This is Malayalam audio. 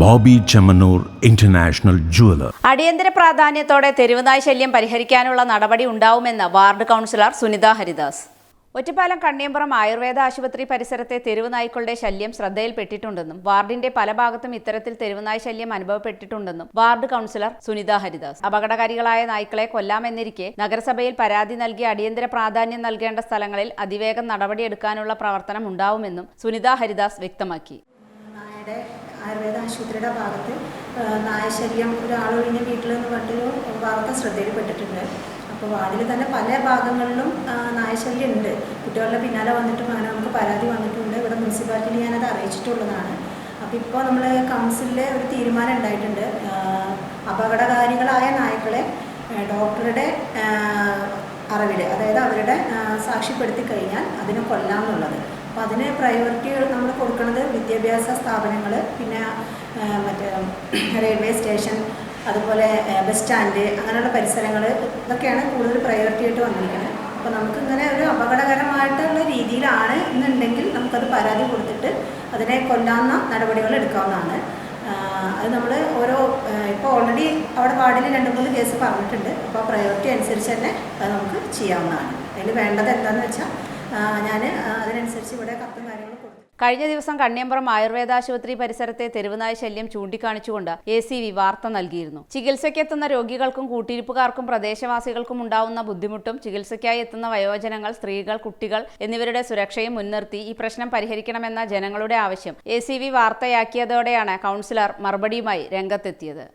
Bobby Chemmanur international jeweller. അടിയന്തര പ്രാധാന്യത്തോടെ തെരുവുനായ് ശല്യം പരിഹരിക്കാനുള്ള നടപടി ഉണ്ടാവുമെന്ന് വാർഡ് കൗൺസിലർ സുനിത ഹരിദാസ്. ഒറ്റപ്പാലം കണ്ണിയമ്പുറം ആയുർവേദ ആശുപത്രി പരിസരത്തെ തെരുവുനായ്ക്കളുടെ ശല്യം ശ്രദ്ധയിൽപ്പെട്ടിട്ടുണ്ടെന്നും വാർഡിന്റെ പല ഭാഗത്തും ഇത്തരത്തിൽ തെരുവുനായ് ശല്യം അനുഭവപ്പെട്ടിട്ടുണ്ടെന്നും വാർഡ് കൗൺസിലർ സുനിത ഹരിദാസ്. അപകടകാരികളായ നായ്ക്കളെ കൊല്ലാമെന്നിരിക്കെ നഗരസഭയിൽ പരാതി നൽകി അടിയന്തര പ്രാധാന്യം നൽകേണ്ട സ്ഥലങ്ങളിൽ അതിവേഗം നടപടിയെടുക്കാനുള്ള പ്രവർത്തനം ഉണ്ടാവുമെന്നും സുനിത ഹരിദാസ് വ്യക്തമാക്കി. ആയുർവേദ ആശുപത്രിയുടെ ഭാഗത്ത് നായശല്യം ഒരാളൊഴിഞ്ഞ വീട്ടിൽ നിന്ന് പറഞ്ഞൊരു വാർത്ത ശ്രദ്ധയിൽപ്പെട്ടിട്ടുണ്ട്. അപ്പോൾ വാർഡിൽ തന്നെ പല ഭാഗങ്ങളിലും നായശല്യം ഉണ്ട്. കുട്ടികളുടെ പിന്നാലെ വന്നിട്ടും അങ്ങനെ നമുക്ക് പരാതി വന്നിട്ടുണ്ട്. ഇവിടെ മുനിസിപ്പാലിറ്റിയിൽ ഞാനത് അറിയിച്ചിട്ടുള്ളതാണ്. അപ്പോൾ ഇപ്പോൾ നമ്മൾ കൗൺസിലിൽ ഒരു തീരുമാനം ഉണ്ടായിട്ടുണ്ട്. അപകടകാരികളായ നായ്ക്കളെ ഡോക്ടറുടെ അറിവിൽ, അതായത് അവരുടെ സാക്ഷ്യപ്പെടുത്തി കഴിഞ്ഞാൽ അതിനെ കൊല്ലാമെന്നുള്ളത്. അപ്പോൾ അതിന് പ്രയോറിറ്റി നമ്മൾ കൊടുക്കുന്നത് വിദ്യാഭ്യാസ സ്ഥാപനങ്ങൾ, പിന്നെ മറ്റേ റെയിൽവേ സ്റ്റേഷൻ, അതുപോലെ ബസ് സ്റ്റാൻഡ്, അങ്ങനെയുള്ള പരിസരങ്ങൾ, ഇതൊക്കെയാണ് കൂടുതൽ പ്രയോറിറ്റി ആയിട്ട് വന്നിരിക്കുന്നത്. അപ്പോൾ നമുക്കിങ്ങനെ ഒരു അപകടകരമായിട്ടുള്ള രീതിയിലാണ് എന്നുണ്ടെങ്കിൽ നമുക്കത് പരാതി കൊടുത്തിട്ട് അതിനെ കൊല്ലാവുന്ന നടപടികൾ എടുക്കാവുന്നതാണ്. അത് നമ്മൾ ഇപ്പോൾ ഓൾറെഡി അവിടെ വാർഡിൽ 2-3 കേസ് പറഞ്ഞിട്ടുണ്ട്. അപ്പോൾ പ്രയോറിറ്റി അനുസരിച്ച് തന്നെ അത് നമുക്ക് ചെയ്യാവുന്നതാണ്. അതിൽ വേണ്ടത് എന്താണെന്ന് വെച്ചാൽ ഞാൻ അതിനനുസരിച്ച് ഇവിടെ കത്തും കാര്യങ്ങളും കൊടുത്തു. കഴിഞ്ഞ ദിവസം കണ്ണിയമ്പുറം ആയുർവേദ ആശുപത്രി പരിസരത്തെ തെരുവുനായ് ശല്യം ചൂണ്ടിക്കാണിച്ചുകൊണ്ട് ACV വാർത്ത നൽകിയിരുന്നു. ചികിത്സയ്ക്കെത്തുന്ന രോഗികൾക്കും കൂട്ടിരിപ്പുകാർക്കും പ്രദേശവാസികൾക്കും ഉണ്ടാവുന്ന ബുദ്ധിമുട്ടും ചികിത്സയ്ക്കായി എത്തുന്ന വയോജനങ്ങൾ, സ്ത്രീകൾ, കുട്ടികൾ എന്നിവരുടെ സുരക്ഷയും മുൻനിർത്തി ഈ പ്രശ്നം പരിഹരിക്കണമെന്ന ജനങ്ങളുടെ ആവശ്യം ACV വാർത്തയാക്കിയതോടെയാണ് കൗൺസിലർ മറുപടിയുമായി രംഗത്തെത്തിയത്.